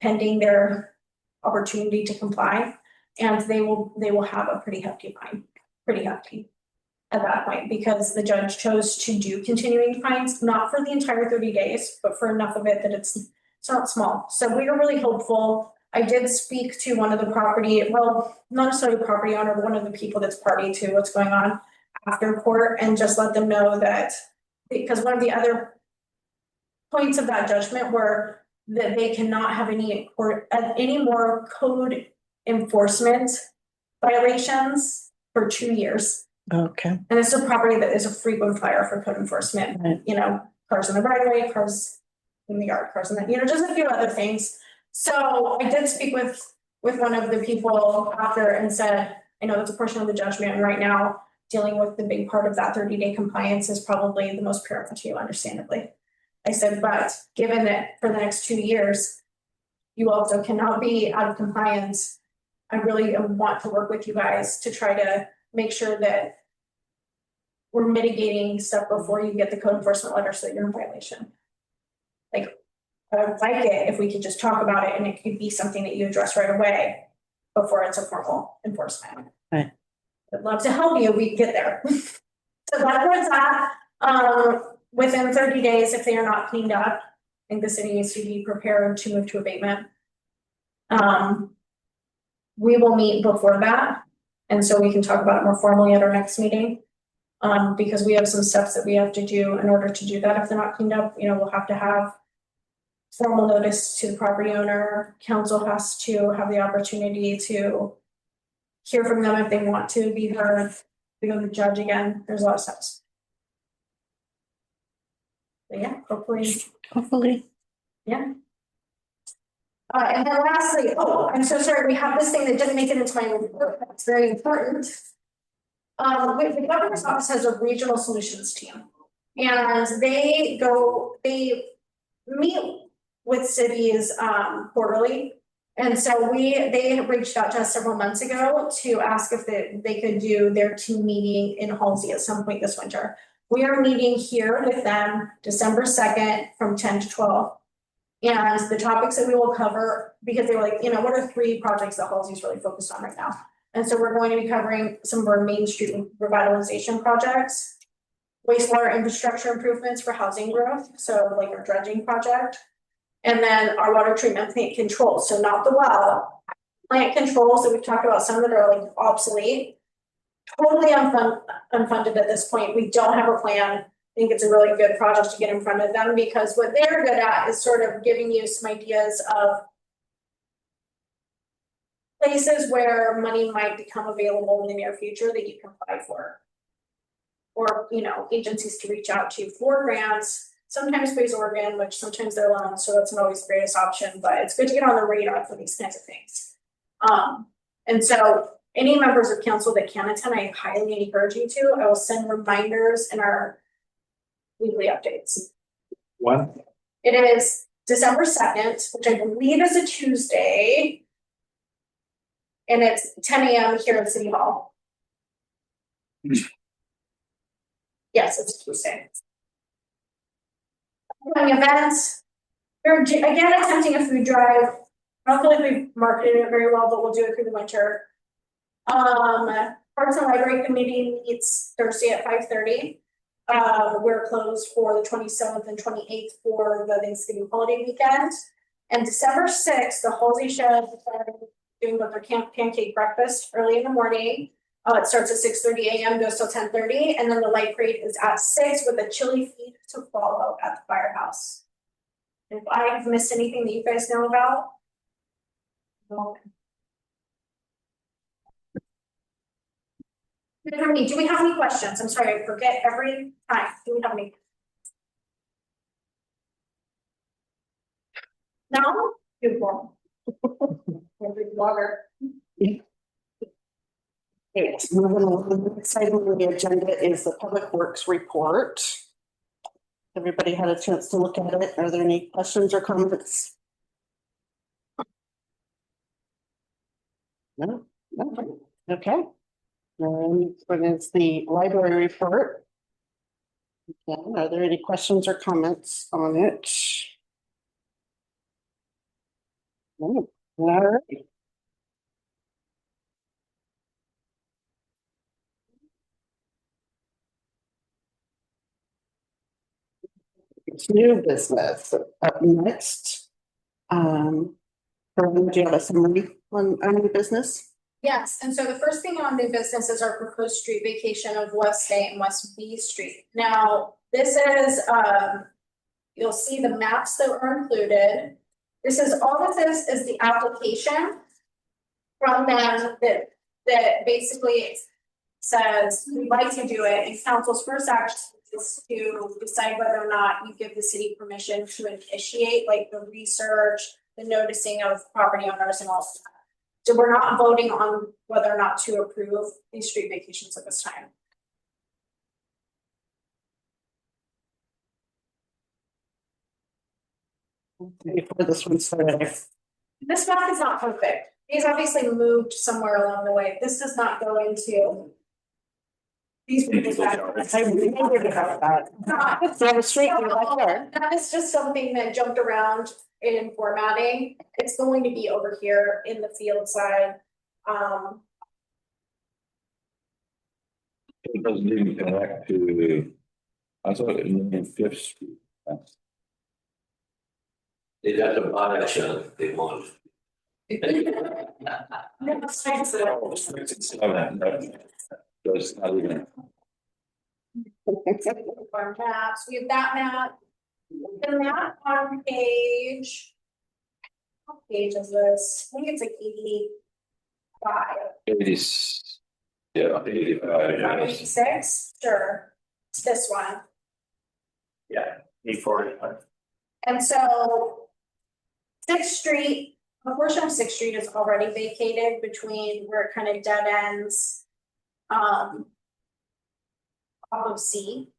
pending their opportunity to comply. And they will have a pretty hefty fine, pretty hefty at that point, because the judge chose to do continuing fines, not for the entire 30 days, but for enough of it that it's not small. So we are really hopeful. I did speak to one of the property, well, not necessarily the property owner, but one of the people that's party to what's going on after court, and just let them know that, because one of the other points of that judgment were that they cannot have any more code enforcement violations for 2 years. Okay. And it's a property that is a frequent flyer for code enforcement, Right. You know, cars in the right of way, cars in the yard, cars in the, just a few other things. So I did speak with one of the people after and said, I know that's a portion of the judgment, and right now dealing with the big part of that 30-day compliance is probably the most paramount to you, understandably. I said, but given that for the next 2 years, you also cannot be out of compliance, I really want to work with you guys to try to make sure that we're mitigating stuff before you get the code enforcement letter so that you're in violation. Like, I would like it if we could just talk about it and it could be something that you address right away before it's a formal enforcement. Right. I'd love to help you, we get there. So that's where it's at. Within 30 days, if they are not cleaned up, I think the city needs to be prepared to move to abatement. We will meet before that. And so we can talk about it more formally at our next meeting. Because we have some steps that we have to do in order to do that. If they're not cleaned up, we'll have to have formal notice to the property owner. Council has to have the opportunity to hear from them if they want to be heard. We go to the judge again. There's a lot of steps. But yeah, hopefully. Yeah. And then lastly, I'm so sorry, we have this thing that didn't make it into my report. That's very important. The governor's office has a regional solutions team, and they meet with cities quarterly. And so they reached out to us several months ago to ask if they could do their team meeting in Halsey at some point this winter. We are meeting here with them December 2nd from 10 to 12. And the topics that we will cover, because they were like, what are 3 projects that Halsey is really focused on right now? And so we're going to be covering some of our Main Street revitalization projects, wastewater infrastructure improvements for housing growth, so like our dredging project, and then our water treatment plant controls. So not the well, plant controls that we've talked about, some that are like obsolete, totally unfunded at this point. We don't have a plan. I think it's a really good project to get in front of them, because what they're good at is sort of giving you some ideas of places where money might become available in the near future that you can apply for. Or, agencies to reach out to for grants, sometimes Phase Oregon, which sometimes they're loans, so that's not always the greatest option, but it's good to get on the radar for these kinds of things. And so any members of council that can attend, I highly encourage you to. I will send reminders in our weekly updates. When? It is December 2nd, which I believe is a Tuesday. And it's 10 a.m. here at City Hall. Yes, it's a Tuesday. Events. We're again attempting a food drive. I don't feel like we've marketed it very well, but we'll do it through the winter. Parks and Library Committee meets Thursday at 5:30. We're closed for the 27th and 28th for the Thanksgiving holiday weekend. And December 6th, the Halsey Shed is doing their pancake breakfast early in the morning. It starts at 6:30 a.m., goes till 10:30, and then the light parade is at 6 with a chili feed to follow at the firehouse. If I have missed anything that you guys know about. No. Do we have any questions? I'm sorry, I forget every time. Do we have any? No? Beautiful. Every blogger. Okay, moving on, the next item on the agenda is the Public Works report. Everybody had a chance to look at it. Are there any questions or comments? No, no, okay. What is the library report? Okay, are there any questions or comments on it? No, all right. It's new business up next. Do you have a summary on new business? Yes, and so the first thing on new business is our proposed street vacation of West A and West B Street. Now, this is, you'll see the maps that were included. This is, all of this is the application from them that basically says, we'd like to do it, and council's first action is to decide whether or not you give the city permission to initiate, like, the research, the noticing of property owners and all of that. So we're not voting on whether or not to approve these street vacations at this time. Before this one started, This map is not perfect. These obviously moved somewhere along the way. This does not go into these. I remembered about that. So the street right there. That is just something that jumped around in formatting. It's going to be over here in the field side. It doesn't even connect to, I thought it meant Fifth Street. They got the option if they want. It's not even. Our maps, we have that map. The map on page. What page is this? I think it's like 85. 80, yeah, 85, yes. 86, sure, it's this one. Yeah, 840. And so. Sixth Street, a portion of Sixth Street is already vacated between where it kind of dead ends. Off of C.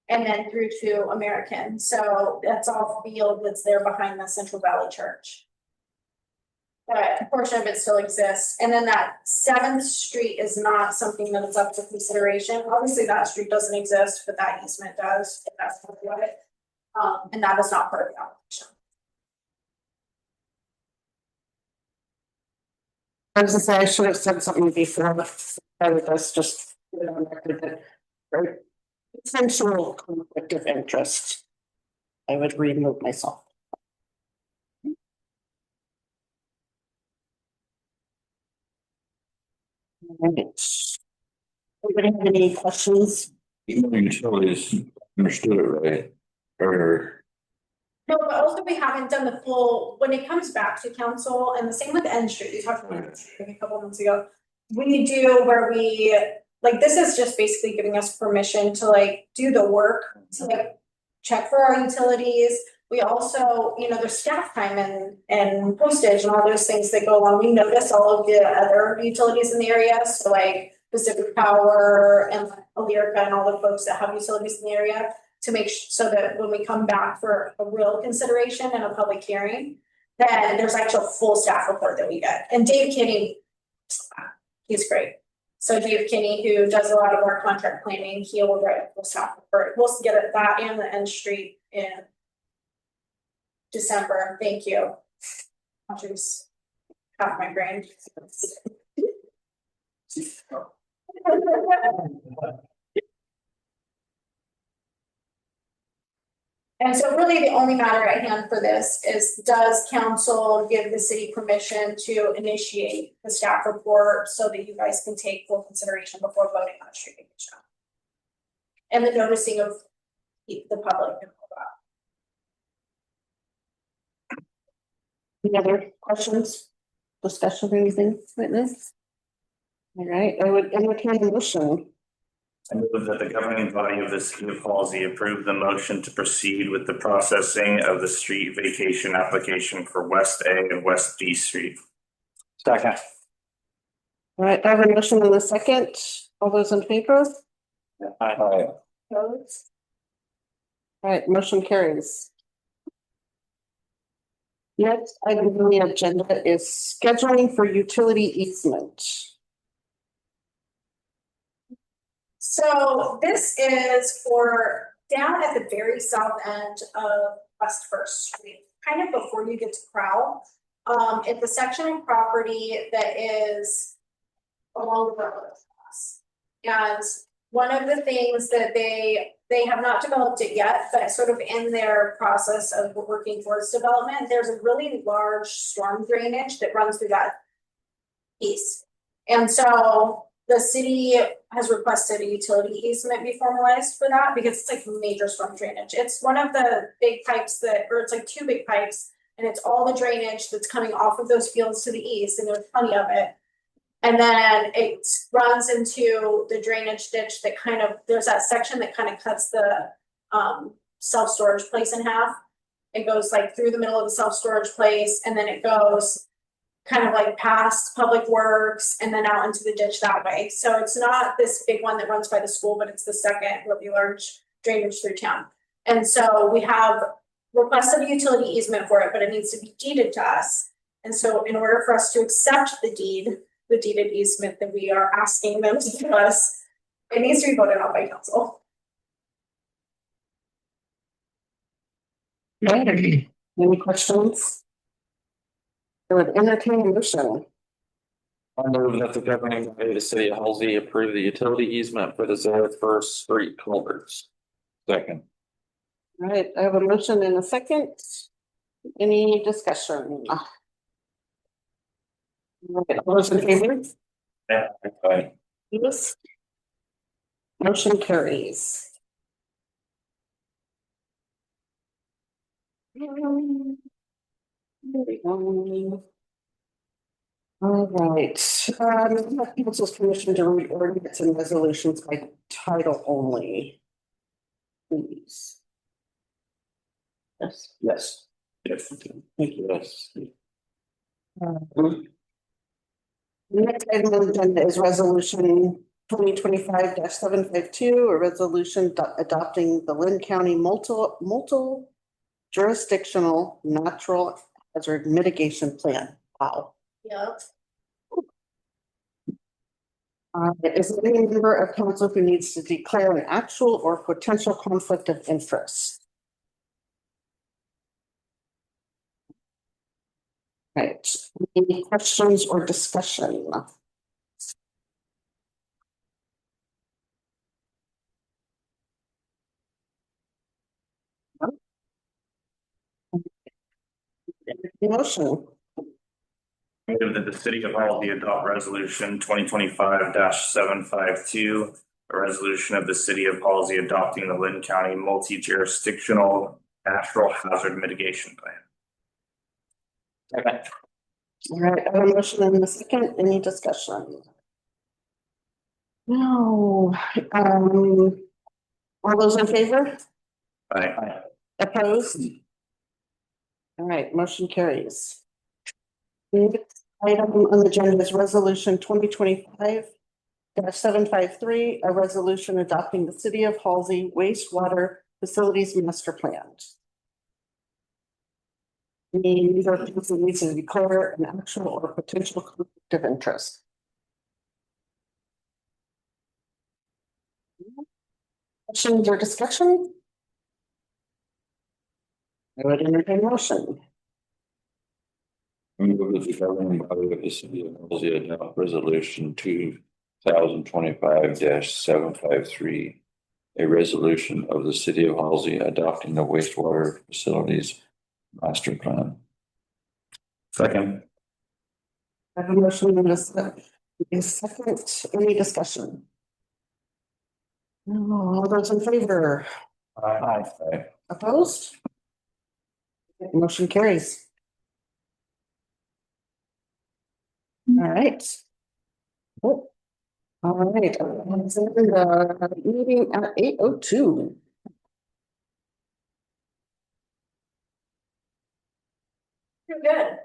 And then through to American, so that's all field that's there behind the Central Valley Church. But a portion of it still exists, and then that 7th Street is not something that is up for consideration. Obviously, that street doesn't exist, but that easement does, if that's what it. And that is not part of the application. I was gonna say, I should have said something before, but that's just put it on record that, right, potential conflict of interest. I would remove myself. Right. Anybody have any questions? Utilities, understood it right, or. No, but also we haven't done the full, when it comes back to council, and the same with N Street, we talked about it a couple months ago. We do where we, like, this is just basically giving us permission to like do the work, to like check for our utilities. We also, you know, there's staff time and postage and all those things that go along. We notice all of the other utilities in the area, so like Pacific Power and Alerica and all the folks that have utilities in the area, to make so that when we come back for a real consideration and a public hearing, then there's actually a full staff report that we get. And Dave Kinney, he's great. So Dave Kinney, who does a lot of our contract planning, he will write a full staff report. We'll get it that and the N Street in December. Thank you. I'll just half my brain. And so really the only matter at hand for this is, does council give the city permission to initiate the staff report so that you guys can take full consideration before voting on a street vacation? And the noticing of the public and all that. Any other questions, discussion, or anything like this? All right, I would entertain a motion. I move that the governing body of the city of Halsey approve the motion to proceed with the processing of the street vacation application for West A and West D Street. Second. All right, I have a motion in a second. All those in favor? Aye. Opposed? All right, motion carries. Next item on the agenda is scheduling for utility easement. So this is for down at the very south end of West First Street, kind of before you get to Crowell. It's a section of property that is along the railroad tracks. And one of the things that they have not developed it yet, but sort of in their process of working towards development, there's a really large storm drainage that runs through that piece. And so the city has requested a utility easement be formalized for that because it's like major storm drainage. It's one of the big pipes or it's like two big pipes, and it's all the drainage that's coming off of those fields to the east, and there's plenty of it. And then it runs into the drainage ditch that there's that section that kind of cuts the self-storage place in half. It goes like through the middle of the self-storage place, and then it goes kind of like past Public Works and then out into the ditch that way. So it's not this big one that runs by the school, but it's the second really large drainage through town. And so we have requested a utility easement for it, but it needs to be deeded to us. And so in order for us to accept the deeded easement that we are asking them to give us, it needs to be voted on by council. Any questions? I would entertain a motion. I move that the governing body of the city of Halsey approve the utility easement for the 01st Street culverts. Second. All right, I have a motion in a second. Any discussion? All right, all those in favor? Aye. Yes. Motion carries. All right, council's permission to read ordinance and resolutions by title only. Please. Yes. Yes. Yes. Thank you. Yes. The next item on the agenda is resolution 2025-752, a resolution adopting the Lynn County multiple jurisdictional natural hazard mitigation plan. Wow. Yep. Is there any member of council who needs to declare an actual or potential conflict of interest? Right, any questions or discussion? Motion. I move that the city of Halsey adopt resolution 2025-752, a resolution of the city of Halsey adopting the Lynn County multi-jurisdictional natural hazard mitigation plan. Second. All right, I have a motion in a second. Any discussion? No. All those in favor? Aye. Opposed? All right, motion carries. The next item on the agenda is resolution 2025-753, a resolution adopting the city of Halsey wastewater facilities master plan. These are things that needs to declare an actual or potential conflict of interest. Questions or discussion? I would entertain a motion. I move that the governing body of the city of Halsey adopt resolution 2025-753, a resolution of the city of Halsey adopting the wastewater facilities master plan. Second. I have a motion and a second, any discussion? No, all those in favor, Aye. opposed? Motion carries. All right. Oh. All right, let's end the meeting at 8:02. You're good.